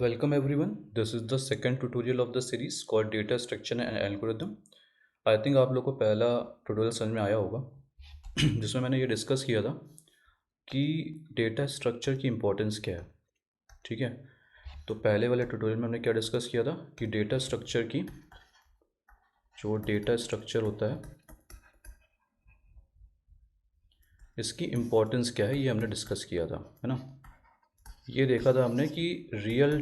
Welcome everyone. This is the second tutorial of the series called Data Structure and Algorithm. I think आप लोग को पहला tutorial समझ में आया होगा जिसमें मैंने ये डिस्कस किया था कि डेटा स्ट्रक्चर की इम्पोर्टेंस क्या है। ठीक है, तो पहले वाले ट्यूटोरियल में हमने क्या डिस्कस किया था कि डेटा स्ट्रक्चर की जो डेटा स्ट्रक्चर होता है इसकी इम्पोर्टेंस क्या है, ये हमने डिस्कस किया था, है ना। ये देखा था हमने कि रियल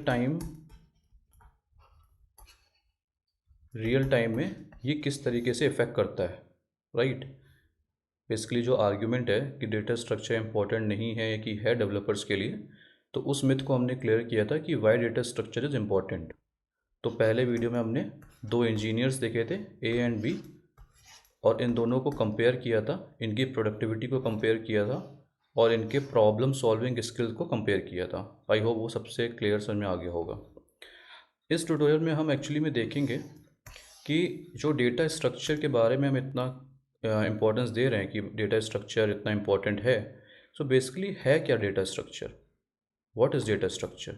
टाइम में ये किस तरीके से इफ़ेक्ट करता है, राइट। बेसिकली जो आर्ग्यूमेंट है कि डेटा स्ट्रक्चर इंपॉर्टेंट नहीं है कि है डेवलपर्स के लिए, तो उस मिथ को हमने क्लियर किया था कि why data structure is important. तो पहले वीडियो में हमने दो इंजीनियर्स देखे थे, ए एंड बी, और इन दोनों को कंपेयर किया था, इनकी प्रोडक्टिविटी को कंपेयर किया था और इनके प्रॉब्लम सॉल्विंग स्किल्स को कंपेयर किया था। आई होप वो सबसे क्लियर समझ में आ गया होगा। इस ट्यूटोरियल में हम एक्चुअली में देखेंगे कि जो डेटा स्ट्रक्चर के बारे में हम इतना इम्पोर्टेंस दे रहे हैं कि डेटा स्ट्रक्चर इतना इम्पोर्टेंट है, सो बेसिकली है क्या data structure, what is data structure,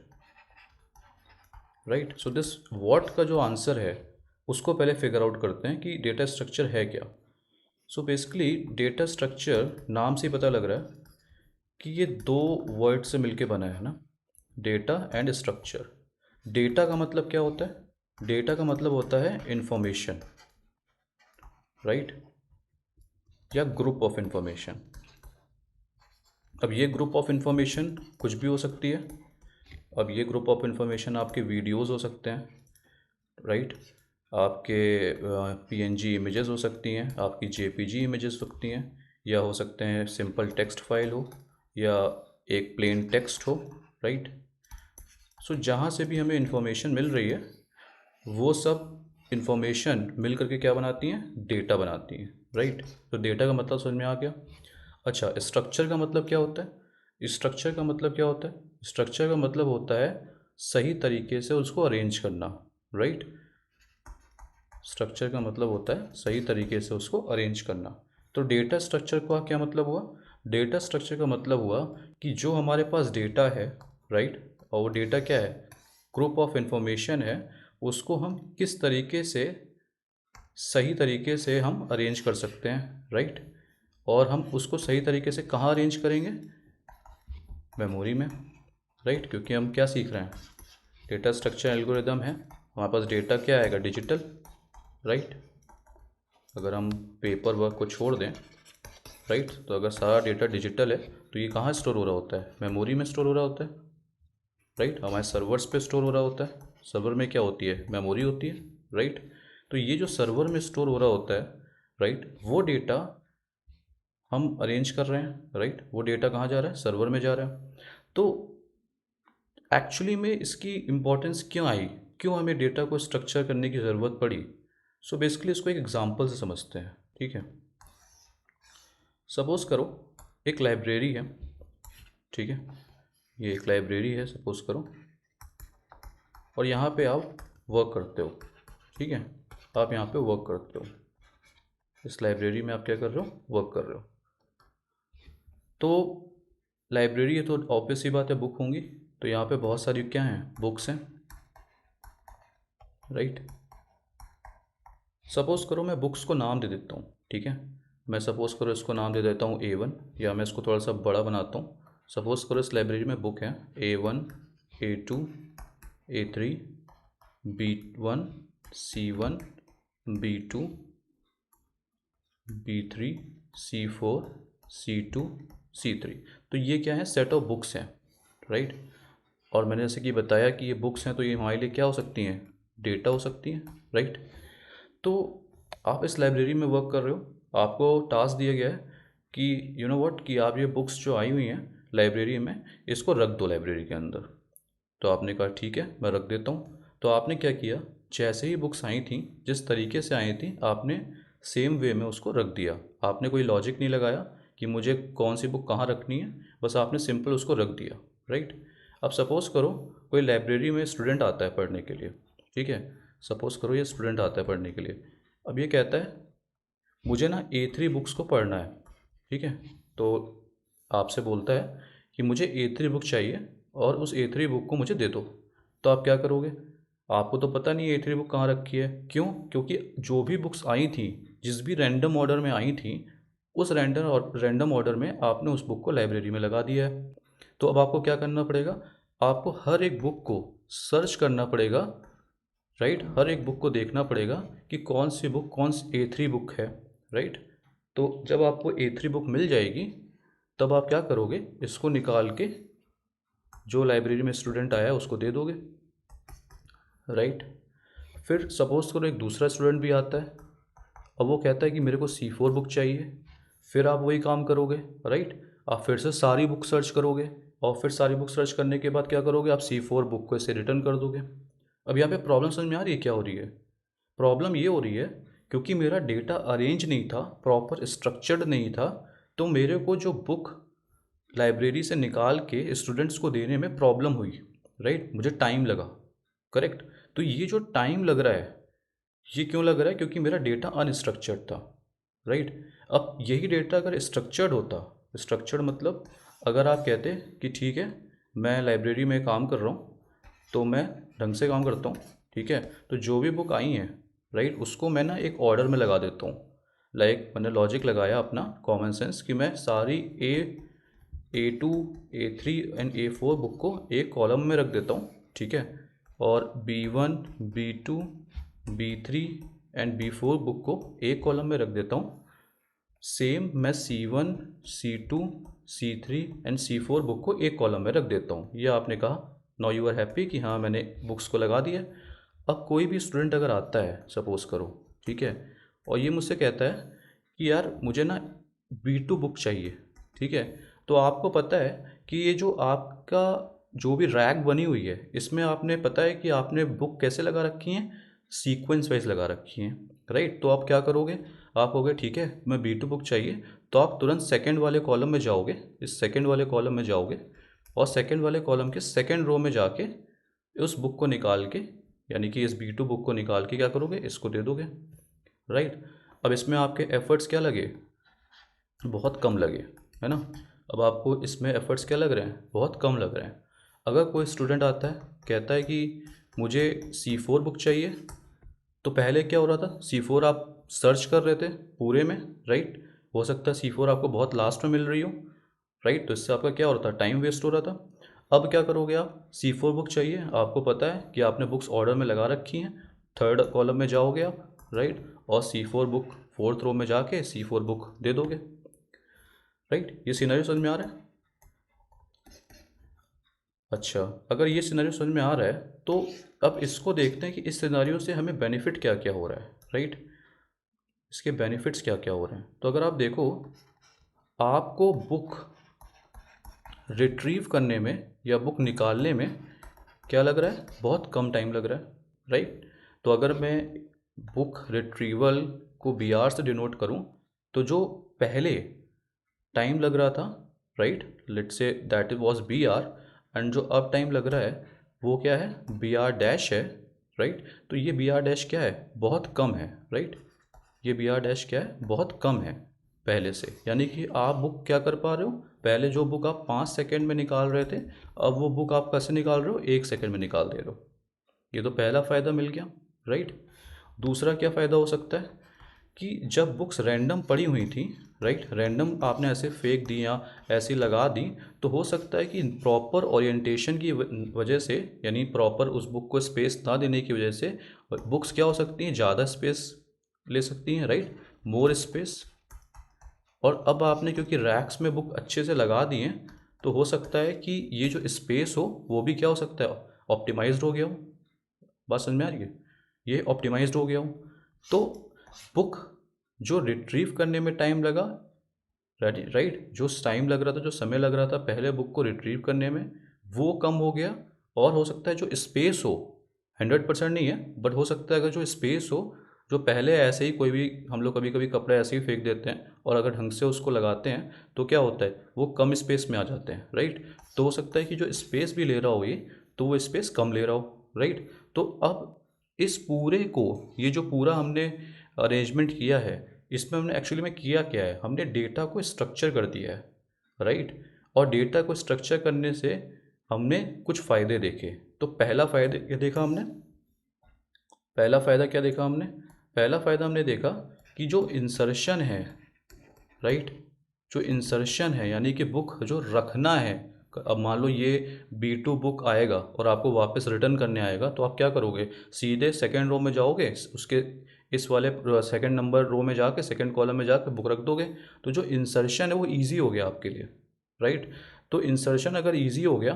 right. So this what का जो आंसर है उसको पहले फिगर आउट करते हैं कि डेटा स्ट्रक्चर है क्या। सो बेसिकली डेटा स्ट्रक्चर नाम से ही पता लग रहा है कि ये दो वर्ड से मिलके बना है ना, डेटा एंड स्ट्रक्चर। डेटा का मतलब क्या होता है? डेटा का मतलब होता है इंफॉर्मेशन, राइट, या ग्रुप ऑफ इंफॉर्मेशन। अब ये ग्रुप ऑफ इंफॉर्मेशन कुछ भी हो सकती है। अब ये ग्रुप ऑफ इंफॉर्मेशन आपके वीडियोस हो सकते हैं, राइट, आपके पीएनजी इमेजेस हो सकती हैं, आपकी जेपीजी इमेजेस हो सकती हैं, या हो सकते हैं सिंपल टेक्स्ट फाइल हो या एक प्लेन टेक्स्ट हो, राइट। सो जहाँ से भी हमें इंफॉर्मेशन मिल रही है वो सब इंफॉर्मेशन मिल करके क्या बनाती हैं? डेटा बनाती हैं, राइट। तो डेटा का मतलब समझ में आ गया। अच्छा, स्ट्रक्चर का मतलब क्या होता है? स्ट्रक्चर का मतलब क्या होता है? स्ट्रक्चर का मतलब होता है सही तरीके से उसको अरेंज करना, राइट। स्ट्रक्चर का मतलब होता है सही तरीके से उसको अरेंज करना। तो डेटा स्ट्रक्चर का क्या मतलब हुआ? डेटा स्ट्रक्चर का मतलब हुआ कि जो हमारे पास डेटा है, राइट, और वो डेटा क्या है? ग्रुप ऑफ इंफॉर्मेशन है। उसको हम किस तरीके से सही तरीके से हम अरेंज कर सकते हैं, राइट। और हम उसको सही तरीके से कहाँ अरेंज करेंगे? मेमोरी में, राइट, क्योंकि हम क्या सीख रहे हैं? डेटा स्ट्रक्चर एल्गोरिदम है, हमारे पास डेटा क्या आएगा? Digital, right. अगर हम पेपर वर्क को छोड़ दें, राइट, तो अगर सारा डेटा डिजिटल है तो ये कहाँ स्टोर हो रहा होता है? मेमोरी में स्टोर हो रहा होता है, राइट। हमारे सर्वर्स पे स्टोर हो रहा होता है। सर्वर में क्या होती है? मेमोरी होती है, राइट। तो ये जो सर्वर में स्टोर हो रहा होता है, राइट, वो डेटा हम अरेंज कर रहे हैं, राइट। वो डेटा कहाँ जा रहा है? सर्वर में जा रहा है। तो एक्चुअली में इसकी इम्पोर्टेंस क्यों आई, क्यों हमें डेटा को स्ट्रक्चर करने की ज़रूरत पड़ी? सो बेसिकली इसको एक एग्जांपल से समझते हैं, ठीक है। सपोज़ करो एक लाइब्रेरी है, ठीक है, ये एक लाइब्रेरी है सपोज़ करो, और यहाँ पे आप वर्क करते हो, ठीक है, आप यहाँ पे वर्क करते हो, इस लाइब्रेरी में आप क्या कर रहे हो? वर्क कर रहे हो। तो लाइब्रेरी है तो ऑब्वियस सी बात है बुक होंगी, तो यहाँ पे बहुत सारी क्या हैं? बुक्स हैं, राइट। सपोज़ करो मैं बुक्स को नाम दे देता हूँ, ठीक है। मैं सपोज़ करो इसको नाम दे देता हूँ A1, या मैं इसको थोड़ा सा बड़ा बनाता हूँ। सपोज़ करो इस लाइब्रेरी में बुक है A1, A2, A3, B1, C1, B2, B3, C4, C2, C3। तो ये क्या है? सेट ऑफ बुक्स हैं, राइट। और मैंने जैसे कि बताया कि ये बुक्स हैं तो ये हमारे लिए क्या हो सकती हैं? डेटा हो सकती हैं, राइट। तो आप इस लाइब्रेरी में वर्क कर रहे हो, आपको टास्क दिया गया है कि यू नो व्हाट, कि आप ये बुक्स जो आई हुई हैं लाइब्रेरी में, इसको रख दो लाइब्रेरी के अंदर। तो आपने कहा ठीक है मैं रख देता हूँ। तो आपने क्या किया? जैसे ही बुक्स आई थी, जिस तरीके से आई थी, आपने सेम वे में उसको रख दिया। आपने कोई लॉजिक नहीं लगाया कि मुझे कौन सी बुक कहाँ रखनी है, बस आपने सिंपल उसको रख दिया, राइट। अब सपोज़ करो कोई लाइब्रेरी में स्टूडेंट आता है पढ़ने के लिए, ठीक है। सपोज़ करो ये स्टूडेंट आता है पढ़ने के लिए। अब ये कहता है मुझे ना A3 बुक्स को पढ़ना है, ठीक है। तो आपसे बोलता है कि मुझे A3 बुक चाहिए और उस A3 बुक को मुझे दे दो। तो आप क्या करोगे? आपको तो पता नहीं A3 बुक कहाँ रखी है। क्यों? क्योंकि जो भी बुक्स आई थी, जिस भी रैंडम ऑर्डर में आई थी, उस रैंडम ऑर्डर में आपने उस बुक को लाइब्रेरी में लगा दिया है। तो अब आपको क्या करना पड़ेगा? आपको हर एक बुक को सर्च करना पड़ेगा, राइट? हर एक बुक को देखना पड़ेगा कि कौन सी बुक कौन सी A3 बुक है, राइट? तो जब आपको A3 बुक मिल जाएगी, तब आप क्या करोगे? इसको निकाल के जो लाइब्रेरी में स्टूडेंट आया है उसको दे दोगे, राइट? फिर सपोज करो एक दूसरा स्टूडेंट भी आता है, अब वो कहता है कि मेरे को C4 बुक चाहिए। फिर आप वही काम करोगे, राइट? आप फिर से सारी बुक सर्च करोगे, और फिर सारी बुक सर्च करने के बाद क्या करोगे? आप C4 बुक को ऐसे रिटर्न कर दोगे। अब यहाँ पे प्रॉब्लम समझ में आ रही है क्या हो रही है? प्रॉब्लम ये हो रही है क्योंकि मेरा डेटा अरेंज नहीं था, प्रॉपर स्ट्रक्चर्ड नहीं था, तो मेरे को जो बुक लाइब्रेरी से निकाल के स्टूडेंट्स को देने में प्रॉब्लम हुई, राइट? मुझे टाइम लगा, करेक्ट? तो ये जो टाइम लग रहा है, ये क्यों लग रहा है? क्योंकि मेरा डेटा अनस्ट्रक्चर्ड था, राइट? अब यही डेटा अगर स्ट्रक्चर्ड होता, स्ट्रक्चर्ड मतलब अगर आप कहते कि ठीक है मैं लाइब्रेरी में काम कर रहा हूँ, तो मैं ढंग से काम करता हूँ, ठीक है, तो जो भी बुक आई हैं, राइट, उसको मैं ना एक ऑर्डर में लगा देता हूँ। लाइक मैंने लॉजिक लगाया अपना कॉमन सेंस कि मैं सारी A2 A3 and A4 book को एक कॉलम में रख देता हूँ, ठीक है, और B1 B2 B3 and B4 book को एक कॉलम में रख देता हूँ। सेम मैं C1 C2 C3 and C4 book को एक कॉलम में रख देता हूँ। ये आपने कहा नाउ यू आर हैप्पी कि हाँ मैंने बुक्स को लगा दिया। अब कोई भी स्टूडेंट अगर आता है सपोज़ करो, ठीक है, और ये मुझसे कहता है कि यार मुझे ना B2 बुक चाहिए, ठीक है, तो आपको पता है कि ये जो आपका जो भी रैक बनी हुई है, इसमें आपने पता है कि आपने बुक कैसे लगा रखी हैं? सीक्वेंस वाइज लगा रखी हैं, राइट? तो आप क्या करोगे? आप कहोगे ठीक है मैं B2 बुक चाहिए, तो आप तुरंत सेकंड वाले कॉलम में जाओगे, इस सेकंड वाले कॉलम में जाओगे, और सेकंड वाले कॉलम के सेकंड रो में जाके उस बुक को निकाल के, यानी कि इस B2 बुक को निकाल के क्या करोगे? इसको दे दोगे, राइट? अब इसमें आपके एफर्ट्स क्या लगे? बहुत कम लगे, है ना? अब आपको इसमें एफर्ट्स क्या लग रहे हैं? बहुत कम लग रहे हैं। अगर कोई स्टूडेंट आता है कहता है कि मुझे C4 बुक चाहिए, तो पहले क्या हो रहा था? C4 आप सर्च कर रहे थे पूरे में, राइट? हो सकता है C4 आपको बहुत लास्ट में मिल रही हो, राइट? तो इससे आपका क्या हो रहा था? टाइम वेस्ट हो रहा था। अब क्या करोगे आप? C4 बुक चाहिए, आपको पता है कि आपने बुक्स ऑर्डर में लगा रखी हैं, थर्ड कॉलम में जाओगे आप, राइट? और C4 बुक फोर्थ रो में जाके C4 बुक दे दोगे, राइट? ये सिनेरियो समझ में आ रहा है? अच्छा, अगर ये सिनेरियो समझ में आ रहा है तो अब इसको देखते हैं कि इस सिनेरियो से हमें बेनिफिट क्या क्या हो रहा है, राइट? इसके बेनिफिट्स क्या क्या हो रहे हैं। तो अगर आप देखो, आपको बुक रिट्रीव करने में या बुक निकालने में क्या लग रहा है? बहुत कम टाइम लग रहा है, राइट? तो अगर मैं बुक रिट्रीवल को BR से डिनोट करूं, तो जो पहले टाइम लग रहा था, right, let's say that was BR, and जो अब टाइम लग रहा है वो क्या है? BR डैश है, राइट? तो ये BR डैश क्या है? बहुत कम है, राइट? ये BR डैश क्या है? बहुत कम है पहले से। यानी कि आप बुक क्या कर पा रहे हो? पहले जो बुक आप 5 सेकेंड में निकाल रहे थे, अब वो बुक आप कैसे निकाल रहे हो? 1 सेकेंड में निकाल दे रहे हो। ये तो पहला फ़ायदा मिल गया, राइट? दूसरा क्या फ़ायदा हो सकता है कि जब बुक्स रैंडम पड़ी हुई थी, राइट, रैंडम आपने ऐसे फेंक दी या ऐसी लगा दी, तो हो सकता है कि प्रॉपर ओरिएंटेशन की वजह से, यानी प्रॉपर उस बुक को स्पेस ना देने की वजह से बुक्स क्या हो सकती हैं? ज़्यादा स्पेस ले सकती हैं, राइट, मोर स्पेस। और अब आपने क्योंकि रैक्स में बुक अच्छे से लगा दिए हैं, तो हो सकता है कि ये जो स्पेस हो वो भी क्या हो सकता है? ऑप्टिमाइज्ड हो गया हो। बात समझ में आ रही है? ये ऑप्टिमाइज्ड हो गया हो, तो बुक जो रिट्रीव करने में टाइम लगा, राइट, जो टाइम लग रहा था, जो समय लग रहा था पहले बुक को रिट्रीव करने में, वो कम हो गया। और हो सकता है जो स्पेस हो, 100% नहीं है, बट हो सकता है अगर जो स्पेस हो, जो पहले ऐसे ही कोई भी हम लोग कभी कभी कपड़े ऐसे ही फेंक देते हैं, और अगर ढंग से उसको लगाते हैं तो क्या होता है? वो कम स्पेस में आ जाते हैं, राइट? तो हो सकता है कि जो स्पेस भी ले रहा हो ये, तो वो स्पेस कम ले रहा हो, राइट? तो अब इस पूरे को, ये जो पूरा हमने अरेंजमेंट किया है, इसमें हमने एक्चुअली में किया क्या है? हमने डेटा को स्ट्रक्चर कर दिया है, राइट? और डेटा को स्ट्रक्चर करने से हमने कुछ फ़ायदे देखे। तो पहला फ़ायदा क्या देखा हमने? पहला फ़ायदा क्या देखा हमने? पहला फ़ायदा हमने देखा कि जो इंसर्शन है, राइट, जो इंसर्शन है यानी कि बुक जो रखना है, अब मान लो ये B2 बुक आएगा और आपको वापस रिटर्न करने आएगा, तो आप क्या करोगे? सीधे सेकंड रो में जाओगे, उसके इस वाले सेकंड नंबर रो में जाके सेकंड कॉलम में जाके बुक रख दोगे। तो जो इंसर्शन है वो ईजी हो गया आपके लिए, राइट। तो इंसर्शन अगर ईजी हो गया,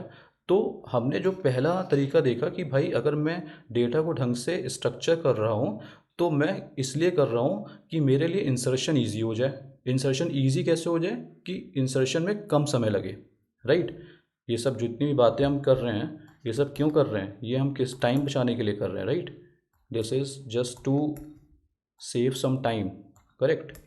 तो हमने जो पहला तरीका देखा कि भाई अगर मैं डेटा को ढंग से स्ट्रक्चर कर रहा हूँ, तो मैं इसलिए कर रहा हूँ कि मेरे लिए इंसर्शन ईजी हो जाए। इंसर्शन ईजी कैसे हो जाए? कि इंसर्शन में कम समय लगे, राइट। ये सब जितनी भी बातें हम कर रहे हैं, ये सब क्यों कर रहे हैं? ये हम किस टाइम बचाने के लिए कर रहे हैं, right. This is just to save some time, correct.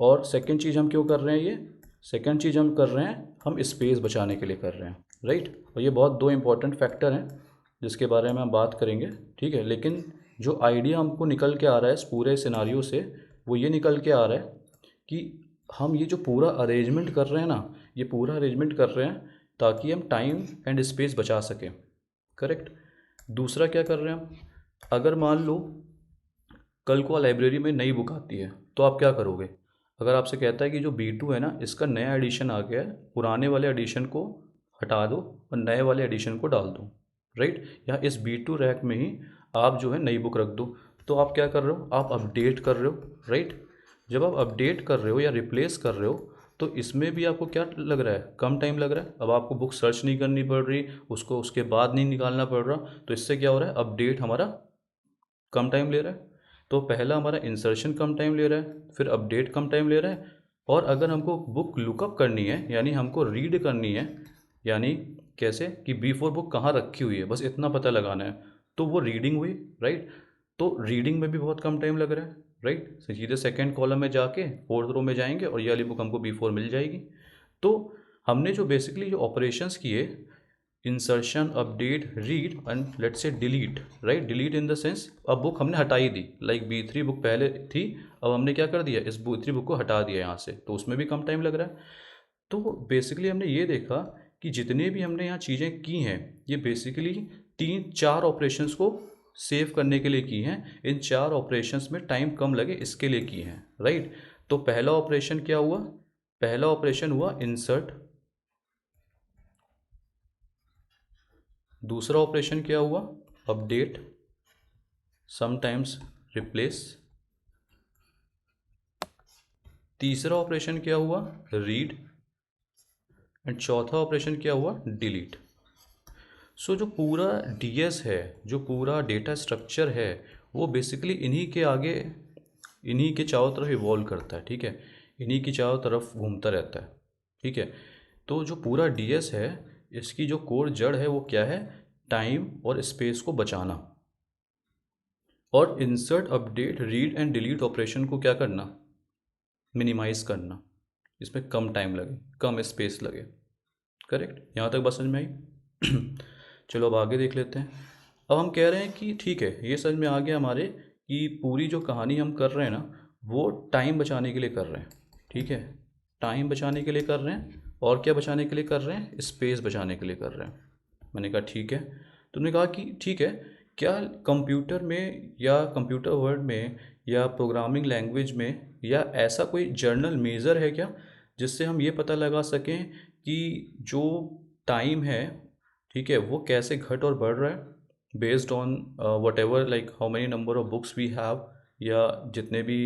और सेकंड चीज़ हम क्यों कर रहे हैं? ये सेकंड चीज़ हम कर रहे हैं, हम स्पेस बचाने के लिए कर रहे हैं, राइट। और ये बहुत दो इंपॉर्टेंट फैक्टर हैं जिसके बारे में हम बात करेंगे, ठीक है। लेकिन जो आइडिया हमको निकल के आ रहा है इस पूरे सिनारियो से, वो ये निकल के आ रहा है कि हम ये जो पूरा अरेंजमेंट कर रहे हैं ना, ये पूरा अरेंजमेंट कर रहे हैं ताकि हम टाइम एंड स्पेस बचा सकें, करेक्ट। दूसरा क्या कर रहे हैं हम? अगर मान लो कल को लाइब्रेरी में नई बुक आती है, तो आप क्या करोगे? अगर आपसे कहता है कि जो B2 है ना, इसका नया एडिशन आ गया है, पुराने वाले एडिशन को हटा दो और नए वाले एडिशन को डाल दो, राइट। या इस B2 रैक में ही आप जो है नई बुक रख दो। तो आप क्या कर रहे हो? आप अपडेट कर रहे हो, राइट। जब आप अपडेट कर रहे हो या रिप्लेस कर रहे हो, तो इसमें भी आपको क्या लग रहा है? कम टाइम लग रहा है। अब आपको बुक सर्च नहीं करनी पड़ रही, उसको उसके बाद नहीं निकालना पड़ रहा। तो इससे क्या हो रहा है? अपडेट हमारा कम टाइम ले रहा है। तो पहला हमारा इंसर्शन कम टाइम ले रहा है, फिर अपडेट कम टाइम ले रहा है। और अगर हमको बुक लुकअप करनी है, यानी हमको रीड करनी है, यानी कैसे कि B4 बुक कहाँ रखी हुई है, बस इतना पता लगाना है, तो वो रीडिंग हुई, राइट। तो रीडिंग में भी बहुत कम टाइम लग रहा है, राइट। सीधे सेकेंड कॉलम में जाके फोर्थ रो में जाएंगे और ये वाली बुक हमको B4 मिल जाएगी। तो हमने जो बेसिकली जो ऑपरेशंस किए, insertion, update, read and let's say delete, right. Delete in the sense अब बुक हमने हटाई दी, लाइक B3 बुक पहले थी, अब हमने क्या कर दिया? इस B3 बुक को हटा दिया यहाँ से, तो उसमें भी कम टाइम लग रहा है। तो बेसिकली हमने ये देखा कि जितने भी हमने यहाँ चीज़ें की हैं, ये बेसिकली तीन चार ऑपरेशंस को सेव करने के लिए की हैं। इन चार ऑपरेशंस में टाइम कम लगे इसके लिए की हैं, राइट। तो पहला ऑपरेशन क्या हुआ? पहला ऑपरेशन हुआ इंसर्ट। दूसरा ऑपरेशन क्या हुआ? Update, sometimes replace. तीसरा ऑपरेशन क्या हुआ? रीड। एंड चौथा ऑपरेशन क्या हुआ? डिलीट। सो जो पूरा DS है, जो पूरा डेटा स्ट्रक्चर है, वो बेसिकली इन्हीं के आगे, इन्हीं के चारों तरफ इवॉल्व करता है, ठीक है। इन्हीं की चारों तरफ घूमता रहता है, ठीक है। तो जो पूरा DS है, इसकी जो कोर जड़ है वो क्या है? टाइम और स्पेस को बचाना। और insert, update, read and delete operation को क्या करना? मिनिमाइज़ करना। इसमें कम टाइम लगे, कम स्पेस लगे, करेक्ट। यहाँ तक बात समझ में आई? चलो अब आगे देख लेते हैं। अब हम कह रहे हैं कि ठीक है, ये समझ में आ गया हमारे कि पूरी जो कहानी हम कर रहे हैं ना, वो टाइम बचाने के लिए कर रहे हैं, ठीक है। टाइम बचाने के लिए कर रहे हैं, और क्या बचाने के लिए कर रहे हैं? स्पेस बचाने के लिए कर रहे हैं। मैंने कहा ठीक है। तुमने कहा कि ठीक है, क्या कंप्यूटर में या कंप्यूटर वर्ड में या प्रोग्रामिंग लैंग्वेज में या ऐसा कोई जर्नल मेज़र है क्या, जिससे हम ये पता लगा सकें कि जो टाइम है, ठीक है, वो कैसे घट और बढ़ रहा है based on whatever, like how many number of books we have, या जितने भी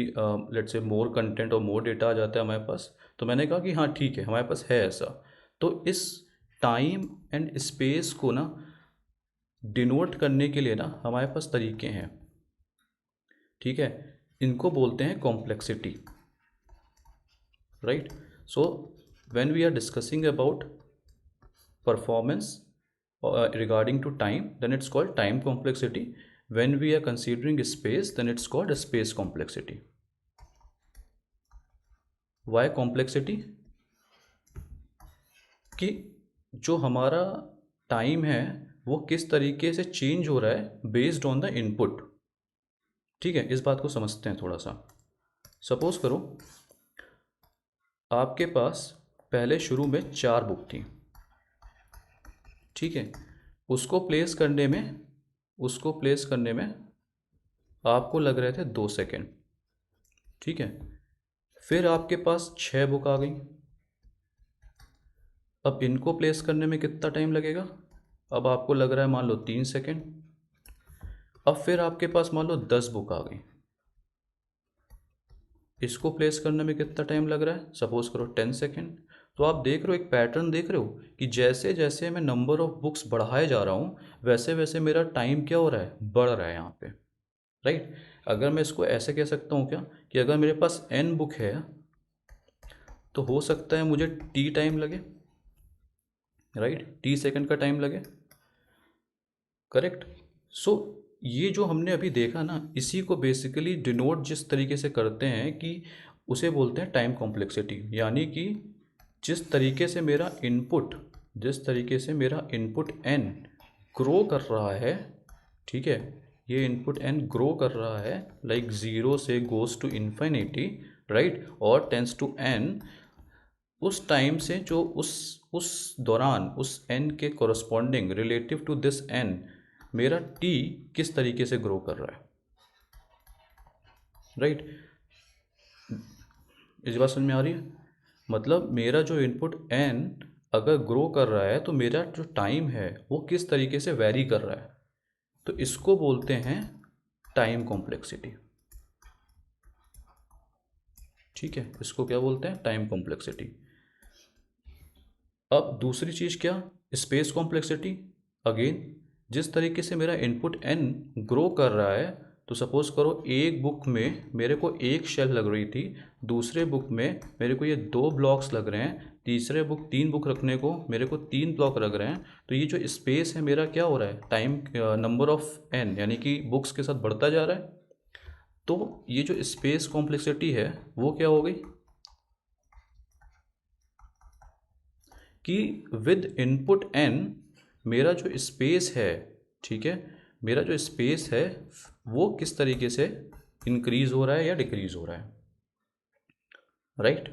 लेट्स से मोर कंटेंट और मोर डेटा आ जाता है हमारे पास। तो मैंने कहा कि हाँ ठीक है, हमारे पास है ऐसा। तो इस टाइम एंड स्पेस को ना डिनोट करने के लिए ना हमारे पास तरीके हैं, ठीक है। इनको बोलते हैं complexity, right. So when we are discussing about performance regarding to time, then it's called time complexity. When we are considering space, then it's called a space complexity. Why complexity? कि जो हमारा टाइम है वो किस तरीके से change हो रहा है बेस्ड ऑन द इनपुट, ठीक है। इस बात को समझते हैं थोड़ा सा। सपोज करो आपके पास पहले शुरू में 4 बुक थी, ठीक है। उसको प्लेस करने में आपको लग रहे थे 2 सेकेंड। ठीक है, फिर आपके पास 6 बुक आ गई। अब इनको प्लेस करने में कितना टाइम लगेगा? अब आपको लग रहा है मान लो 3 सेकेंड। अब फिर आपके पास मान लो 10 बुक आ गई। इसको प्लेस करने में कितना टाइम लग रहा है? सपोज करो 10 सेकेंड। तो आप देख रहे हो, एक पैटर्न देख रहे हो कि जैसे जैसे मैं नंबर ऑफ बुक्स बढ़ाए जा रहा हूँ वैसे वैसे मेरा टाइम क्या हो रहा है? बढ़ रहा है यहाँ पे। राइट। अगर मैं इसको ऐसे कह सकता हूँ क्या, कि अगर मेरे पास n बुक है तो हो सकता है मुझे t टाइम लगे। राइट, t सेकेंड का टाइम लगे। करेक्ट। सो ये जो हमने अभी देखा ना, इसी को बेसिकली डिनोट जिस तरीके से करते हैं कि उसे बोलते हैं टाइम कॉम्प्लेक्सिटी। यानी कि जिस तरीके से मेरा इनपुट n ग्रो कर रहा है, ठीक है, ये इनपुट n ग्रो कर रहा है, लाइक 0 से गोज टू इन्फिनिटी, राइट, और टेंस टू n, उस टाइम से जो उस दौरान उस n के corresponding relative to this n मेरा t किस तरीके से ग्रो कर रहा है। राइट, इस बात समझ में आ रही है? मतलब मेरा जो इनपुट n अगर ग्रो कर रहा है तो मेरा जो टाइम है वो किस तरीके से वैरी कर रहा है, तो इसको बोलते हैं टाइम कॉम्प्लेक्सिटी। ठीक है, इसको क्या बोलते हैं? Time complexity. अब दूसरी चीज़ क्या? Space complexity. अगेन, जिस तरीके से मेरा इनपुट n ग्रो कर रहा है, तो सपोज करो एक बुक में मेरे को एक शेल लग रही थी, दूसरे बुक में मेरे को ये 2 ब्लॉक्स लग रहे हैं, तीसरे बुक 3 बुक रखने को मेरे को 3 ब्लॉक लग रहे हैं। तो ये जो स्पेस है मेरा क्या हो रहा है? टाइम नंबर ऑफ n यानी कि बुक्स के साथ बढ़ता जा रहा है। तो ये जो स्पेस कॉम्प्लेक्सिटी है वो क्या हो गई कि विद इनपुट n मेरा जो स्पेस है, ठीक है, मेरा जो स्पेस है वो किस तरीके से इंक्रीज हो रहा है या डिक्रीज हो रहा है। राइट,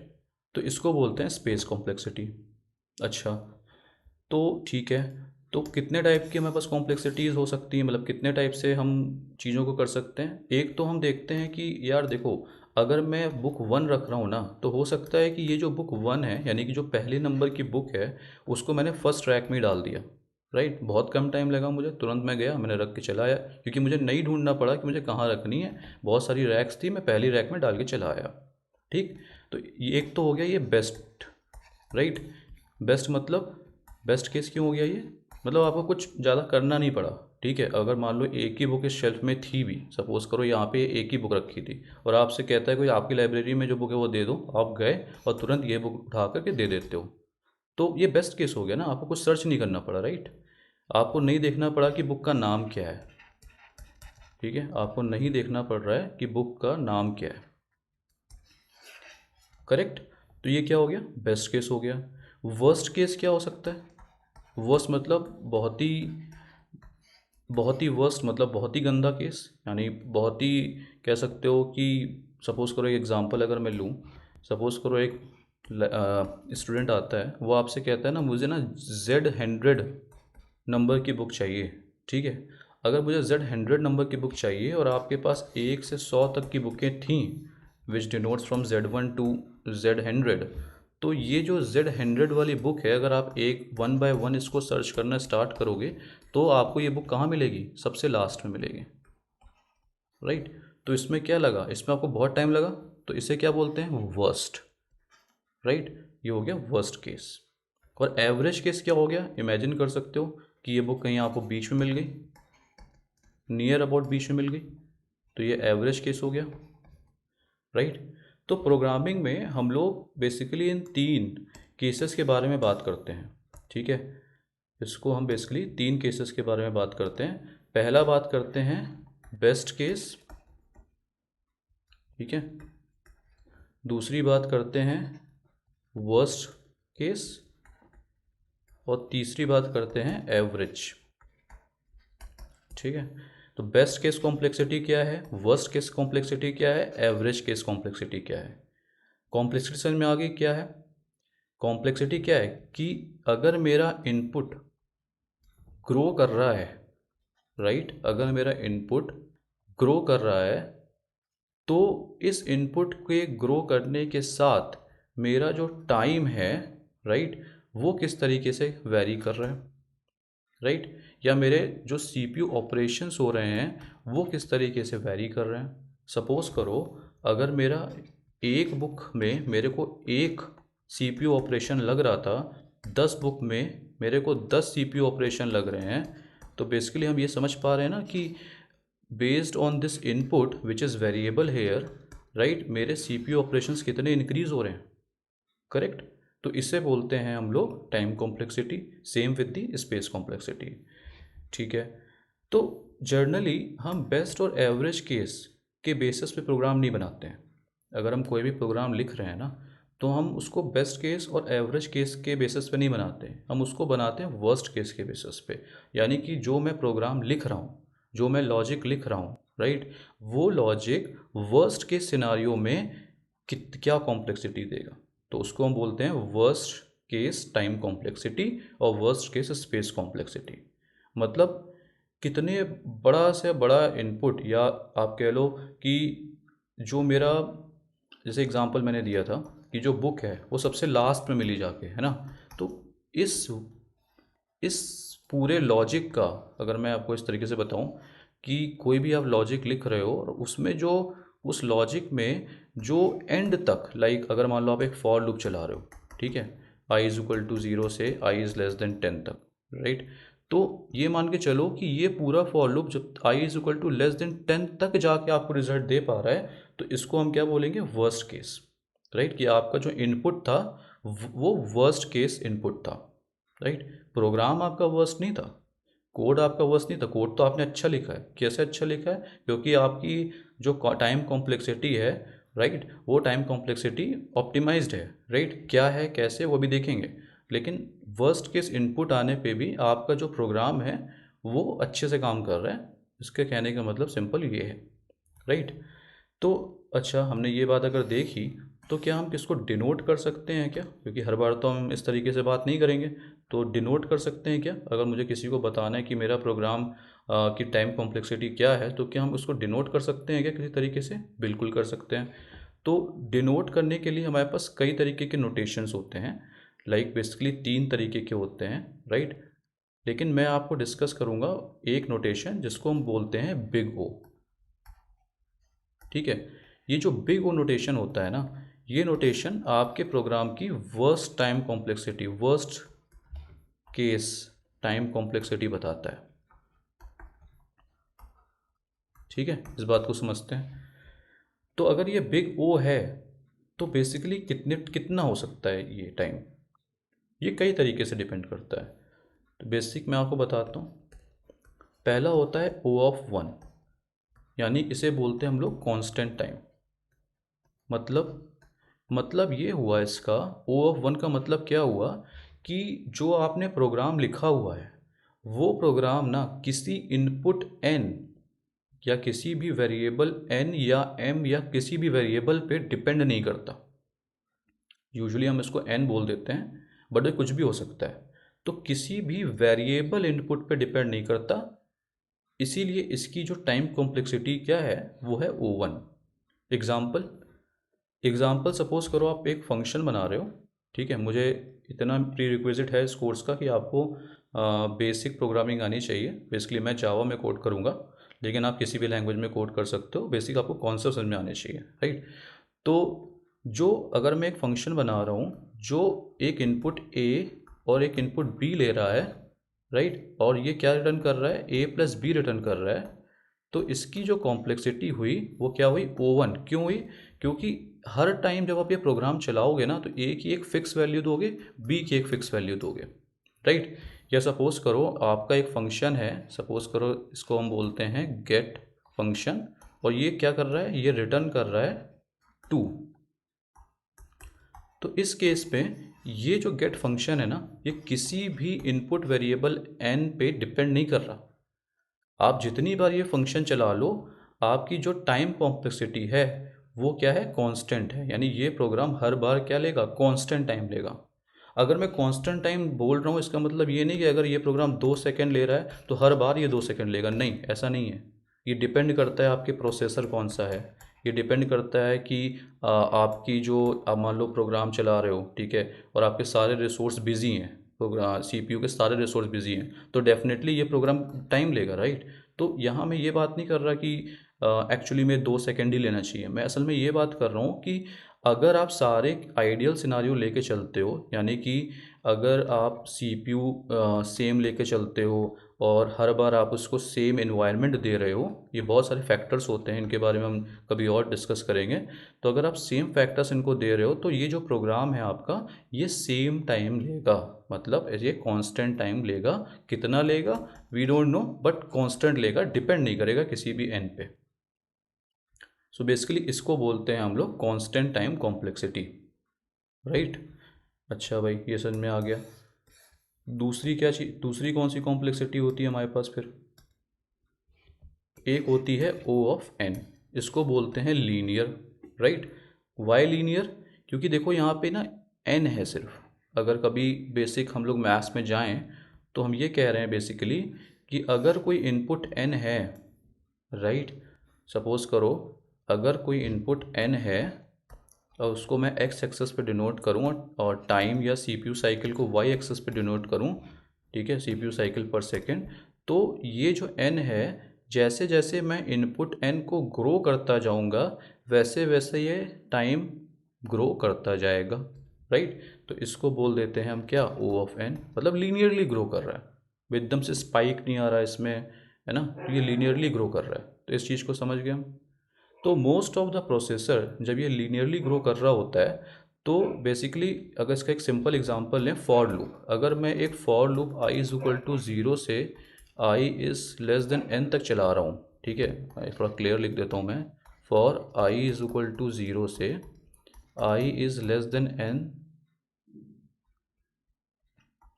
तो इसको बोलते हैं स्पेस कॉम्प्लेक्सिटी। अच्छा, तो ठीक है, तो कितने टाइप की हमारे पास कॉम्प्लेक्सिटीज़ हो सकती हैं, मतलब कितने टाइप से हम चीज़ों को कर सकते हैं? एक तो हम देखते हैं कि यार देखो, अगर मैं बुक 1 रख रहा हूँ ना, तो हो सकता है कि ये जो बुक 1 है यानी कि जो पहले नंबर की बुक है उसको मैंने फर्स्ट रैक में ही डाल दिया। राइट, बहुत कम टाइम लगा मुझे, तुरंत मैं गया, मैंने रख के चला आया, क्योंकि मुझे नहीं ढूंढना पड़ा कि मुझे कहाँ रखनी है। बहुत सारी रैक्स थी, मैं पहली रैक में डाल के चला आया। ठीक, तो ये एक तो हो गया ये बेस्ट। राइट, बेस्ट मतलब बेस्ट केस क्यों हो गया ये? मतलब आपको कुछ ज़्यादा करना नहीं पड़ा। ठीक है, अगर मान लो एक ही बुक इस शेल्फ में थी भी, सपोज करो यहाँ पे एक ही बुक रखी थी और आपसे कहता है कोई आपकी लाइब्रेरी में जो बुक है वो दे दो, आप गए और तुरंत ये बुक उठा करके दे देते हो, तो ये बेस्ट केस हो गया ना, आपको कुछ सर्च नहीं करना पड़ा। राइट, आपको नहीं देखना पड़ा कि बुक का नाम क्या है। ठीक है, आपको नहीं देखना पड़ रहा है कि बुक का नाम क्या है। करेक्ट, तो ये क्या हो गया? बेस्ट केस हो गया। वर्स्ट केस क्या हो सकता है? वर्स्ट मतलब बहुत ही वर्स्ट मतलब बहुत ही गंदा केस, यानी बहुत ही, कह सकते हो कि सपोज़ करो एक एग्ज़ाम्पल अगर मैं लूँ, सपोज़ करो एक स्टूडेंट आता है, वो आपसे कहता है ना मुझे ना Z100 नंबर की बुक चाहिए। ठीक है, अगर मुझे Z100 नंबर की बुक चाहिए और आपके पास 1 से 100 तक की बुकें थीं विच denotes from Z1 to Z100, तो ये जो Z100 वाली बुक है, अगर आप एक 1 बाय 1 इसको सर्च करना स्टार्ट करोगे तो आपको ये बुक कहाँ मिलेगी? सबसे लास्ट में मिलेगी। राइट, तो इसमें क्या लगा? इसमें आपको बहुत टाइम लगा, तो इसे क्या बोलते हैं? वर्स्ट। राइट, ये हो गया वर्स्ट केस। और एवरेज केस क्या हो गया? इमेजिन कर सकते हो कि ये बुक कहीं आपको बीच में मिल गई, नियर अबाउट बीच में मिल गई, तो ये एवरेज केस हो गया। राइट, तो प्रोग्रामिंग में हम लोग बेसिकली इन 3 केसेस के बारे में बात करते हैं। ठीक है, इसको हम बेसिकली 3 केसेस के बारे में बात करते हैं। पहला बात करते हैं बेस्ट केस, ठीक है, दूसरी बात करते हैं वर्स्ट केस, और तीसरी बात करते हैं एवरेज। ठीक है, तो बेस्ट केस कॉम्प्लेक्सिटी क्या है, वर्स्ट केस कॉम्प्लेक्सिटी क्या है, एवरेज केस कॉम्प्लेक्सिटी क्या है? कॉम्प्लेक्सिटी समझ में आ गई क्या है? कॉम्प्लेक्सिटी क्या है कि अगर मेरा इनपुट ग्रो कर रहा है, राइट, अगर मेरा इनपुट ग्रो कर रहा है तो इस इनपुट के ग्रो करने के साथ मेरा जो टाइम है, राइट, वो किस तरीके से वेरी कर रहा है, राइट, या मेरे जो सीपीयू ऑपरेशंस हो रहे हैं वो किस तरीके से वेरी कर रहे हैं। सपोज़ करो अगर मेरा एक बुक में मेरे को एक सीपीयू ऑपरेशन लग रहा था, 10 बुक में मेरे को 10 सीपीयू ऑपरेशन लग रहे हैं, तो बेसिकली हम ये समझ पा रहे हैं ना कि based on this input which is variable here, right, मेरे सीपीयू ऑपरेशंस कितने इंक्रीज हो रहे हैं, करेक्ट। तो इसे बोलते हैं हम लोग time complexity, same with the space complexity, ठीक है। तो जर्नली हम बेस्ट और एवरेज केस के बेसिस पे प्रोग्राम नहीं बनाते हैं। अगर हम कोई भी प्रोग्राम लिख रहे हैं ना, तो हम उसको बेस्ट केस और एवरेज केस के बेसिस पे नहीं बनाते हैं, हम उसको बनाते हैं वर्स्ट केस के बेसिस पे। यानी कि जो मैं प्रोग्राम लिख रहा हूँ, जो मैं लॉजिक लिख रहा हूँ, राइट, वो लॉजिक वर्स्ट केस सिनारियो में क्या कॉम्प्लेक्सिटी देगा, तो उसको हम बोलते हैं वर्स्ट केस टाइम कॉम्प्लेक्सिटी और वर्स्ट केस स्पेस कॉम्प्लेक्सिटी। मतलब कितने बड़ा से बड़ा इनपुट, या आप कह लो कि जो मेरा, जैसे एग्जांपल मैंने दिया था कि जो बुक है वो सबसे लास्ट में मिली जाके, है ना, तो इस इस पूरे लॉजिक का अगर मैं आपको इस तरीके से बताऊं कि कोई भी आप लॉजिक लिख रहे हो और उसमें जो उस लॉजिक में जो एंड तक, लाइक अगर मान लो आप एक फॉर लूप चला रहे हो, ठीक है, आई इज इक्वल टू 0 से आई इज़ लेस देन 10 तक, राइट, तो ये मान के चलो कि ये पूरा फॉर लूप जब i is equal to less than 10 तक जाके आपको रिजल्ट दे पा रहा है, तो इसको हम क्या बोलेंगे, वर्स्ट केस, राइट, कि आपका जो इनपुट था वो वर्स्ट केस इनपुट था, राइट। प्रोग्राम आपका वर्स्ट नहीं था, कोड आपका वर्स्ट नहीं था, कोड तो आपने अच्छा लिखा है। कैसे अच्छा लिखा है, क्योंकि आपकी जो टाइम कॉम्प्लेक्सिटी है, राइट, वो टाइम कॉम्प्लेक्सिटी ऑप्टिमाइज्ड है, राइट, क्या है कैसे वो भी देखेंगे, लेकिन वर्स्ट केस इनपुट आने पे भी आपका जो प्रोग्राम है वो अच्छे से काम कर रहा है। इसके कहने का मतलब सिंपल ये है, राइट। तो अच्छा, हमने ये बात अगर देखी, तो क्या हम किसको डिनोट कर सकते हैं क्या, क्योंकि हर बार तो हम इस तरीके से बात नहीं करेंगे, तो डिनोट कर सकते हैं क्या, अगर मुझे किसी को बताना है कि मेरा प्रोग्राम की टाइम कॉम्प्लेक्सिटी क्या है, तो क्या हम उसको डिनोट कर सकते हैं क्या किसी तरीके से, बिल्कुल कर सकते हैं। तो डिनोट करने के लिए हमारे पास कई तरीके के नोटेशंस होते हैं, लाइक बेसिकली 3 तरीके के होते हैं, राइट, लेकिन मैं आपको डिस्कस करूंगा एक नोटेशन जिसको हम बोलते हैं बिग ओ, ठीक है। ये जो बिग ओ नोटेशन होता है ना, ये नोटेशन आपके प्रोग्राम की worst time complexity, worst case time complexity बताता है, ठीक है, इस बात को समझते हैं। तो अगर ये बिग ओ है तो बेसिकली कितना हो सकता है ये टाइम, ये कई तरीके से डिपेंड करता है। तो बेसिक मैं आपको बताता हूँ। पहला होता है ओ ऑफ 1, यानी इसे बोलते हैं हम लोग कांस्टेंट टाइम। मतलब ये हुआ इसका, ओ ऑफ 1 का मतलब क्या हुआ कि जो आपने प्रोग्राम लिखा हुआ है वो प्रोग्राम ना किसी इनपुट n या किसी भी वेरिएबल n या m या किसी भी वेरिएबल पे डिपेंड नहीं करता। यूजुअली हम इसको n बोल देते हैं, बट ये कुछ भी हो सकता है। तो किसी भी वेरिएबल इनपुट पे डिपेंड नहीं करता, इसीलिए इसकी जो टाइम कॉम्प्लेक्सिटी क्या है वो है O1। एग्जाम्पल एग्जाम्पल सपोज करो आप एक फंक्शन बना रहे हो, ठीक है, मुझे इतना प्री रिक्विजिट है इस कोर्स का कि आपको बेसिक प्रोग्रामिंग आनी चाहिए। बेसिकली मैं जावा में कोड करूँगा, लेकिन आप किसी भी लैंग्वेज में कोड कर सकते हो, बेसिक आपको कॉन्सेप्ट समझ में आने चाहिए, राइट। तो जो अगर मैं एक फंक्शन बना रहा हूँ जो एक इनपुट ए और एक इनपुट बी ले रहा है, राइट, और ये क्या रिटर्न कर रहा है, ए प्लस बी रिटर्न कर रहा है, तो इसकी जो कॉम्प्लेक्सिटी हुई वो क्या हुई, O1। क्यों हुई, क्योंकि हर टाइम जब आप ये प्रोग्राम चलाओगे ना, तो ए की एक फ़िक्स वैल्यू दोगे, बी की एक फ़िक्स वैल्यू दोगे, राइट। या सपोज़ करो आपका एक फंक्शन है, सपोज़ करो इसको हम बोलते हैं गेट फंक्शन, और ये क्या कर रहा है, ये रिटर्न कर रहा है 2। तो इस केस में ये जो गेट फंक्शन है ना, ये किसी भी इनपुट वेरिएबल n पे डिपेंड नहीं कर रहा। आप जितनी बार ये फंक्शन चला लो, आपकी जो टाइम कॉम्प्लेक्सिटी है वो क्या है, कांस्टेंट है, यानी ये प्रोग्राम हर बार क्या लेगा, कांस्टेंट टाइम लेगा। अगर मैं कांस्टेंट टाइम बोल रहा हूँ इसका मतलब ये नहीं कि अगर ये प्रोग्राम 2 सेकंड ले रहा है तो हर बार ये 2 सेकंड लेगा, नहीं ऐसा नहीं है। ये डिपेंड करता है आपके प्रोसेसर कौन सा है, ये डिपेंड करता है कि आपकी जो आप मान लो प्रोग्राम चला रहे हो, ठीक है, और आपके सारे रिसोर्स बिजी हैं, प्रोग्राम सीपीयू के सारे रिसोर्स बिजी हैं, तो डेफिनेटली ये प्रोग्राम टाइम लेगा, राइट। तो यहाँ मैं ये बात नहीं कर रहा कि एक्चुअली में 2 सेकंड ही लेना चाहिए, मैं असल में ये बात कर रहा हूँ कि अगर आप सारे आइडियल सिनारियो लेके चलते हो, यानी कि अगर आप सीपीयू सेम लेके चलते हो और हर बार आप उसको सेम एनवायरनमेंट दे रहे हो, ये बहुत सारे फैक्टर्स होते हैं, इनके बारे में हम कभी और डिस्कस करेंगे। तो अगर आप सेम फैक्टर्स इनको दे रहे हो तो ये जो प्रोग्राम है आपका ये सेम टाइम लेगा, मतलब ये कांस्टेंट टाइम लेगा। कितना लेगा we don't know, but constant लेगा, डिपेंड नहीं करेगा किसी भी एन पे। सो बेसिकली इसको बोलते हैं हम लोग कांस्टेंट टाइम कॉम्प्लेक्सिटी, राइट। अच्छा भाई, ये समझ में आ गया। दूसरी क्या चीज, दूसरी कौन सी कॉम्प्लेक्सिटी होती है हमारे पास फिर? एक होती है O ऑफ n, इसको बोलते हैं लीनियर, राइट। Y linear? क्योंकि देखो यहाँ पे ना n है सिर्फ, अगर कभी बेसिक हम लोग मैथ्स में जाएं तो हम ये कह रहे हैं बेसिकली कि अगर कोई इनपुट n है, राइट, सपोज करो अगर कोई इनपुट n है और उसको मैं x एक्सेस पे डिनोट करूँ और टाइम या CPU साइकिल को y एक्सेस पे डिनोट करूँ, ठीक है, CPU साइकिल पर सेकेंड, तो ये जो n है जैसे जैसे मैं इनपुट n को ग्रो करता जाऊंगा वैसे वैसे ये टाइम ग्रो करता जाएगा, राइट। तो इसको बोल देते हैं हम क्या, O ऑफ n, मतलब लीनियरली ग्रो कर रहा है, एकदम से स्पाइक नहीं आ रहा है इसमें, है ना, ये लीनियरली ग्रो कर रहा है। तो इस चीज़ को समझ गए हम। तो मोस्ट ऑफ द प्रोसेसर जब ये लीनियरली ग्रो कर रहा होता है तो बेसिकली अगर इसका एक सिंपल एग्जांपल लें, फॉर लूप, अगर मैं एक for loop i is equal to 0 से i is less than n तक चला रहा हूँ, ठीक है, थोड़ा क्लियर लिख देता हूँ मैं, for i is equal to 0 से i is less than n,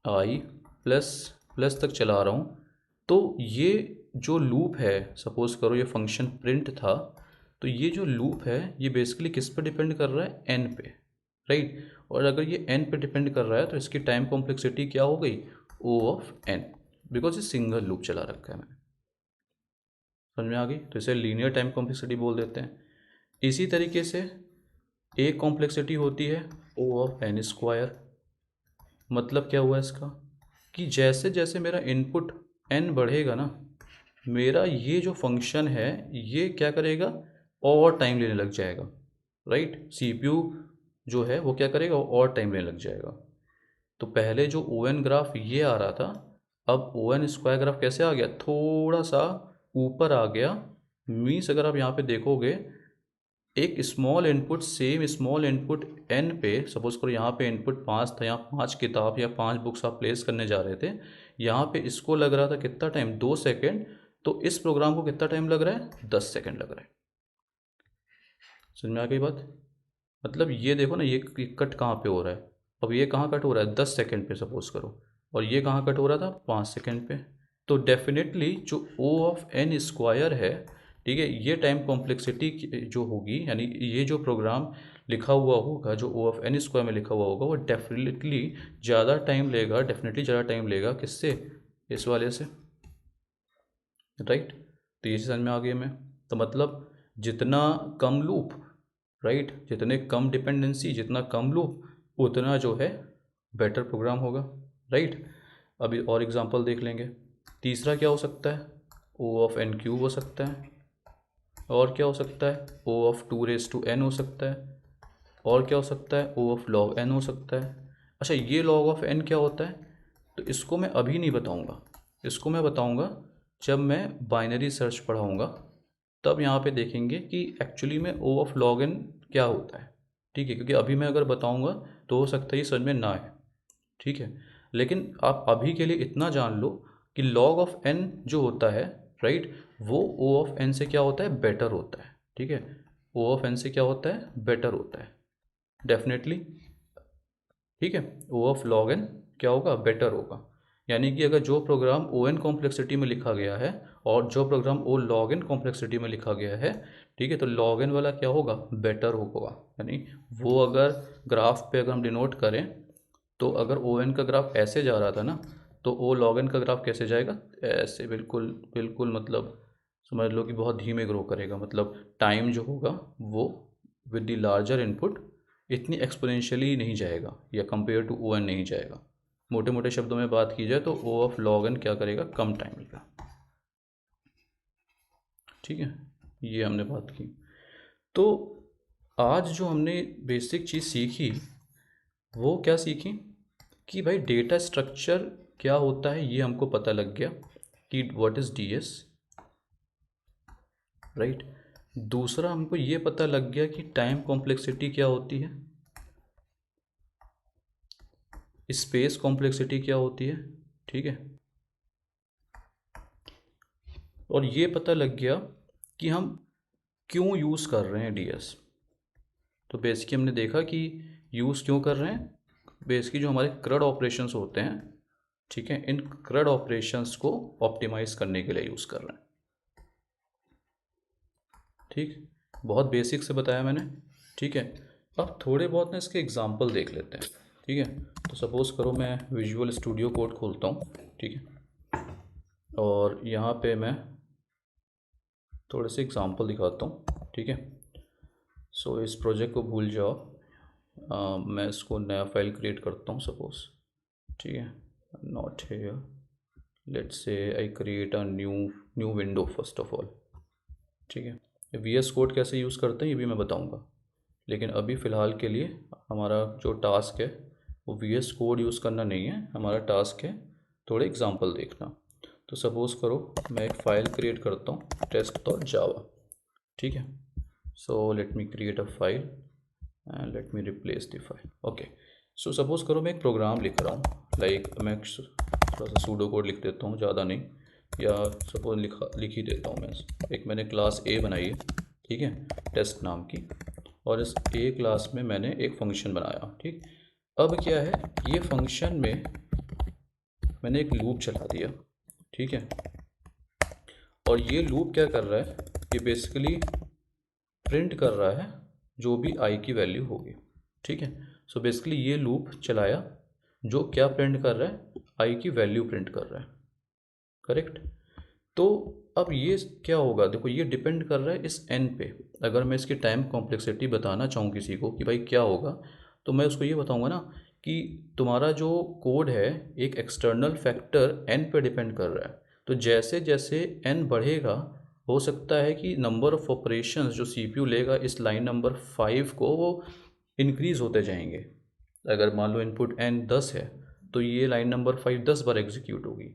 i plus plus तक चला रहा हूँ, तो ये जो लूप है, सपोज करो ये फंक्शन प्रिंट था, तो ये जो लूप है ये बेसिकली किस पे डिपेंड कर रहा है, n पे, राइट। और अगर ये n पे डिपेंड कर रहा है तो इसकी टाइम कॉम्प्लेक्सिटी क्या हो गई, O ऑफ n, बिकॉज ये सिंगल लूप चला रखा है मैंने। समझ में आ गई? तो इसे लीनियर टाइम कॉम्प्लेक्सिटी बोल देते हैं। इसी तरीके से एक कॉम्प्लेक्सिटी होती है O ऑफ n स्क्वायर। मतलब क्या हुआ इसका कि जैसे जैसे मेरा इनपुट n बढ़ेगा ना, मेरा ये जो फंक्शन है ये क्या करेगा, और टाइम लेने लग जाएगा, राइट। सीपीयू जो है वो क्या करेगा, और टाइम लेने लग जाएगा। तो पहले जो ओ एन ग्राफ ये आ रहा था, अब ओ एन स्क्वायर ग्राफ कैसे आ गया, थोड़ा सा ऊपर आ गया। मीन्स अगर आप यहाँ पे देखोगे एक small input, same small input n पे, सपोज करो यहाँ पे इनपुट 5 था, यहाँ 5 किताब या 5 बुक्स आप प्लेस करने जा रहे थे, यहाँ पे इसको लग रहा था कितना टाइम, 2 सेकेंड, तो इस प्रोग्राम को कितना टाइम लग रहा है, 10 सेकेंड लग रहा है। समझ में आ गई बात? मतलब ये देखो ना, ये कट कहाँ पे हो रहा है, अब ये कहाँ कट हो रहा है, 10 सेकेंड पे सपोज करो, और ये कहाँ कट हो रहा था, 5 सेकेंड पे। तो डेफिनेटली जो O ऑफ n स्क्वायर है, ठीक है, ये टाइम कॉम्प्लेक्सिटी जो होगी, यानी ये जो प्रोग्राम लिखा हुआ होगा जो O ऑफ n स्क्वायर में लिखा हुआ होगा वो डेफिनेटली ज़्यादा टाइम लेगा, डेफिनेटली ज़्यादा टाइम लेगा किससे, इस वाले से, राइट। तो ये समझ में आ गई हमें। तो मतलब जितना कम लूप, राइट, जितने कम डिपेंडेंसी, जितना कम लूप, उतना जो है बेटर प्रोग्राम होगा, राइट। अभी और एग्जांपल देख लेंगे। तीसरा क्या हो सकता है, O ऑफ n क्यूब हो सकता है, और क्या हो सकता है, O ऑफ 2n हो सकता है, और क्या हो सकता है, O ऑफ log n हो सकता है। अच्छा, ये log ऑफ n क्या होता है, तो इसको मैं अभी नहीं बताऊंगा, इसको मैं बताऊंगा जब मैं बाइनरी सर्च पढ़ाऊंगा, तब यहाँ पे देखेंगे कि एक्चुअली में O ऑफ log n क्या होता है, ठीक है, क्योंकि अभी मैं अगर बताऊंगा तो हो सकता है ये समझ में ना आए, ठीक है। लेकिन आप अभी के लिए इतना जान लो कि log ऑफ n जो होता है, राइट, वो O ऑफ n से क्या होता है, बेटर होता है, ठीक है, O ऑफ n से क्या होता है, बेटर होता है, डेफिनेटली, ठीक है। O ऑफ log n क्या होगा, बेटर होगा। यानी कि अगर जो प्रोग्राम O n कॉम्प्लेक्सिटी में लिखा गया है और जो program O log n complexity में लिखा गया है, ठीक है, तो log n वाला क्या होगा, बेटर होगा। यानी वो अगर ग्राफ पे अगर हम डिनोट करें तो अगर ओ एन का ग्राफ ऐसे जा रहा था ना, तो ओ लॉग एन का ग्राफ कैसे जाएगा, ऐसे, बिल्कुल बिल्कुल, मतलब समझ लो कि बहुत धीमे ग्रो करेगा, मतलब टाइम जो होगा वो विद द लार्जर इनपुट इतनी एक्सपोनेंशियली नहीं जाएगा, या कंपेयर टू ओ एन नहीं जाएगा। मोटे मोटे शब्दों में बात की जाए तो ओ ऑफ लॉग एन क्या करेगा, कम टाइम लेगा। ठीक है, ये हमने बात की। तो आज जो हमने बेसिक चीज़ सीखी वो क्या सीखी कि भाई डेटा स्ट्रक्चर क्या होता है, ये हमको पता लग गया कि व्हाट इज़ डीएस, राइट। दूसरा हमको ये पता लग गया कि टाइम कॉम्प्लेक्सिटी क्या होती है, स्पेस कॉम्प्लेक्सिटी क्या होती है, ठीक है। और ये पता लग गया कि हम क्यों यूज़ कर रहे हैं डीएस। तो बेसिकली हमने देखा कि यूज़ क्यों कर रहे हैं, बेसिकली जो हमारे क्रड ऑपरेशंस होते हैं, ठीक है, इन क्रड ऑपरेशंस को ऑप्टिमाइज करने के लिए यूज़ कर रहे हैं। ठीक, बहुत बेसिक से बताया मैंने, ठीक है। अब थोड़े बहुत ना इसके एग्जांपल देख लेते हैं, ठीक है। तो सपोज़ करो मैं विजुअल स्टूडियो कोड खोलता हूँ, ठीक है, और यहाँ पे मैं थोड़े से एग्जांपल दिखाता हूँ, ठीक है। सो इस प्रोजेक्ट को भूल जाओ, मैं इसको नया फाइल क्रिएट करता हूँ सपोज़, ठीक है, not here, let's say I create a new window first of all, ठीक है। वी एस कोड कैसे यूज़ करते हैं ये भी मैं बताऊंगा, लेकिन अभी फ़िलहाल के लिए हमारा जो टास्क है वो वी एस कोड यूज़ करना नहीं है, हमारा टास्क है थोड़े एग्जांपल देखना। तो सपोज़ करो मैं एक फ़ाइल क्रिएट करता हूँ test.java, ठीक है। So let me create a file and let me replace the file, okay. So suppose करो मैं एक प्रोग्राम लिख रहा हूँ, लाइक मैं थोड़ा सा सूडो कोड लिख देता हूँ, ज़्यादा नहीं, या सपोज लिख ही देता हूँ मैं। एक मैंने क्लास ए बनाई है, ठीक है, टेस्ट नाम की, और इस ए क्लास में मैंने एक फंक्शन बनाया, ठीक। अब क्या है, ये फंक्शन में मैंने एक लूप चला दिया, ठीक है, और ये लूप क्या कर रहा है, ये बेसिकली प्रिंट कर रहा है जो भी आई की वैल्यू होगी, ठीक है। सो बेसिकली ये लूप चलाया जो क्या प्रिंट कर रहा है, आई की वैल्यू प्रिंट कर रहा है, करेक्ट। तो अब ये क्या होगा, देखो ये डिपेंड कर रहा है इस n पे। अगर मैं इसकी टाइम कॉम्प्लेक्सिटी बताना चाहूँ किसी को कि भाई क्या होगा, तो मैं उसको ये बताऊँगा ना कि तुम्हारा जो कोड है एक एक्सटर्नल फैक्टर n पे डिपेंड कर रहा है। तो जैसे जैसे n बढ़ेगा, हो सकता है कि नंबर ऑफ़ ऑपरेशंस जो CPU लेगा इस लाइन नंबर 5 को, वो इंक्रीज़ होते जाएंगे। अगर मान लो इनपुट n 10 है तो ये लाइन नंबर 5 10 बार एग्जीक्यूट होगी।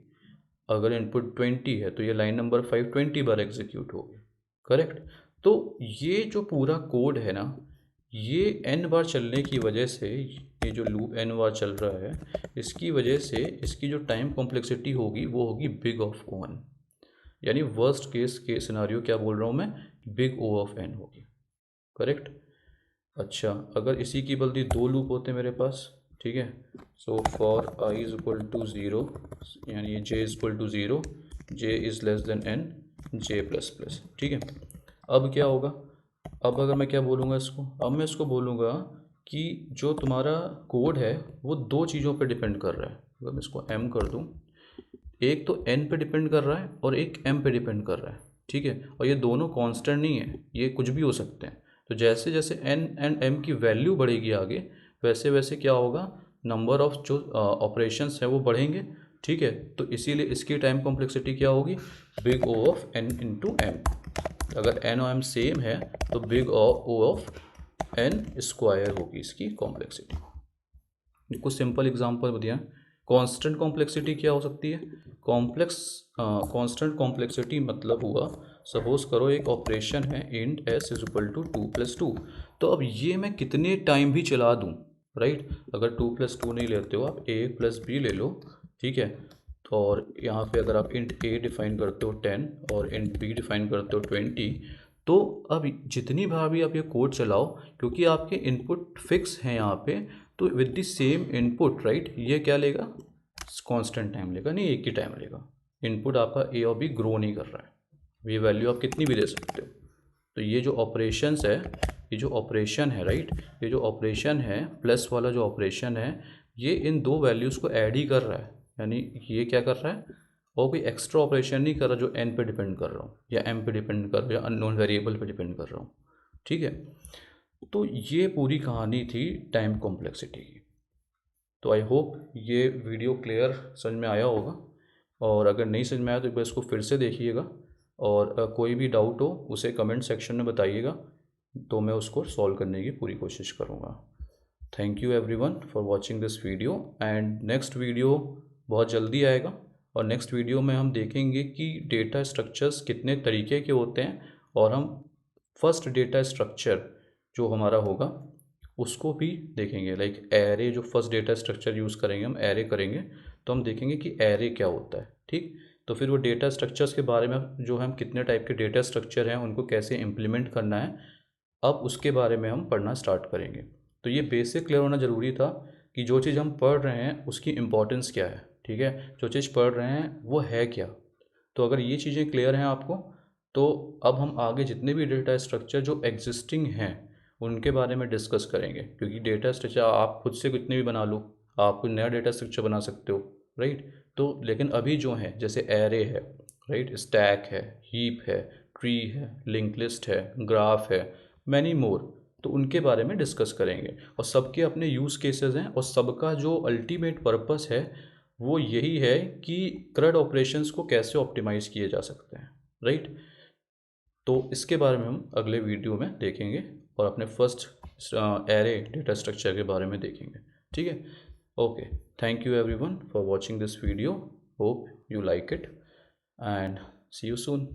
अगर इनपुट 20 है तो ये लाइन नंबर 5 20 बार एग्जीक्यूट होगी, करेक्ट। तो ये जो पूरा कोड है ना, ये n बार चलने की वजह से, ये जो लूप n बार चल रहा है, इसकी वजह से इसकी जो टाइम कॉम्प्लेक्सिटी होगी वो होगी बिग ऑफ O(n), यानी वर्स्ट केस के सिनारियो क्या बोल रहा हूँ मैं, बिग O ऑफ n होगी, करेक्ट। अच्छा, अगर इसी की बल्कि दो लूप होते मेरे पास, ठीक है। So for i is equal to 0, यानी j is equal to 0, j is less than n, j plus plus, ठीक है। अब क्या होगा, अब अगर मैं क्या बोलूँगा इसको, अब मैं इसको बोलूँगा कि जो तुम्हारा कोड है वो दो चीज़ों पर डिपेंड कर रहा है। अगर मैं इसको m कर दूँ, एक तो n पे डिपेंड कर रहा है और एक m पे डिपेंड कर रहा है, ठीक है। और ये दोनों कांस्टेंट नहीं है, ये कुछ भी हो सकते हैं। तो जैसे जैसे n एंड m की वैल्यू बढ़ेगी आगे, वैसे वैसे क्या होगा, नंबर ऑफ जो ऑपरेशंस है वो बढ़ेंगे, ठीक है। तो इसीलिए इसकी टाइम कॉम्प्लेक्सिटी क्या होगी, big O of n into m। अगर n और m सेम है तो big O of n square होगी इसकी कॉम्प्लेक्सिटी। कुछ सिंपल एग्जांपल दिया। कांस्टेंट कॉम्प्लेक्सिटी क्या हो सकती है, कांस्टेंट कॉम्प्लेक्सिटी मतलब हुआ, सपोज करो एक ऑपरेशन है int s is equal to 2+2, तो अब ये मैं कितने टाइम भी चला दूँ, राइट। अगर 2+2 नहीं लेते हो आप a+b ले लो, ठीक है। और यहाँ पे अगर आप इंट a डिफाइन करते हो 10 और इंट b डिफाइन करते हो 20, तो अब जितनी बार भी आप ये कोड चलाओ, क्योंकि आपके इनपुट फिक्स हैं यहाँ पे, तो with the same input, right, ये क्या लेगा, कांस्टेंट टाइम लेगा, नहीं एक ही टाइम लेगा। इनपुट आपका ए और बी ग्रो नहीं कर रहा है, ये वैल्यू आप कितनी भी दे सकते हो। तो ये जो ऑपरेशंस है, ये जो ऑपरेशन है, राइट, ये जो ऑपरेशन है प्लस वाला जो ऑपरेशन है, ये इन दो वैल्यूज़ को ऐड ही कर रहा है, यानी ये क्या कर रहा है, और कोई एक्स्ट्रा ऑपरेशन नहीं कर रहा जो n पे डिपेंड कर रहा हूँ या m पे डिपेंड कर रहा हूँ या अननोन वेरिएबल पे डिपेंड कर रहा हूँ। ठीक है, तो ये पूरी कहानी थी टाइम कॉम्प्लेक्सिटी की। तो आई होप ये वीडियो क्लियर समझ में आया होगा, और अगर नहीं समझ में आया तो एक बार इसको फिर से देखिएगा, और कोई भी डाउट हो उसे कमेंट सेक्शन में बताइएगा, तो मैं उसको सॉल्व करने की पूरी कोशिश करूँगा। Thank you everyone for watching this video, and next video बहुत जल्दी आएगा, और नेक्स्ट वीडियो में हम देखेंगे कि डेटा स्ट्रक्चर्स कितने तरीके के होते हैं, और हम फर्स्ट डेटा स्ट्रक्चर जो हमारा होगा उसको भी देखेंगे। लाइक एरे, जो फर्स्ट डेटा स्ट्रक्चर यूज़ करेंगे हम एरे करेंगे, तो हम देखेंगे कि एरे क्या होता है। ठीक, तो फिर वो डेटा स्ट्रक्चर्स के बारे में, जो हम कितने टाइप के डेटा स्ट्रक्चर हैं उनको कैसे इम्प्लीमेंट करना है, अब उसके बारे में हम पढ़ना स्टार्ट करेंगे। तो ये बेसिक क्लियर होना ज़रूरी था कि जो चीज़ हम पढ़ रहे हैं उसकी इम्पोर्टेंस क्या है। ठीक है, जो चीज़ पढ़ रहे हैं वो है क्या। तो अगर ये चीज़ें क्लियर हैं आपको, तो अब हम आगे जितने भी डेटा स्ट्रक्चर जो एग्जिस्टिंग हैं उनके बारे में डिस्कस करेंगे, क्योंकि डेटा स्ट्रक्चर आप खुद से कितने भी बना लो, आप कोई नया डेटा स्ट्रक्चर बना सकते हो, राइट। तो लेकिन अभी जो है जैसे एरे है, राइट, स्टैक है, हीप है, ट्री है, लिंक लिस्ट है, ग्राफ है, मैनी मोर, तो उनके बारे में डिस्कस करेंगे। और सबके अपने यूज़ केसेस हैं, और सबका जो अल्टीमेट पर्पस है वो यही है कि CRUD ऑपरेशंस को कैसे ऑप्टिमाइज़ किए जा सकते हैं, राइट। तो इसके बारे में हम अगले वीडियो में देखेंगे, और अपने फर्स्ट एरे डेटा स्ट्रक्चर के बारे में देखेंगे। ठीक है, okay, thank you everyone for watching this video, hope you like it, and see you soon.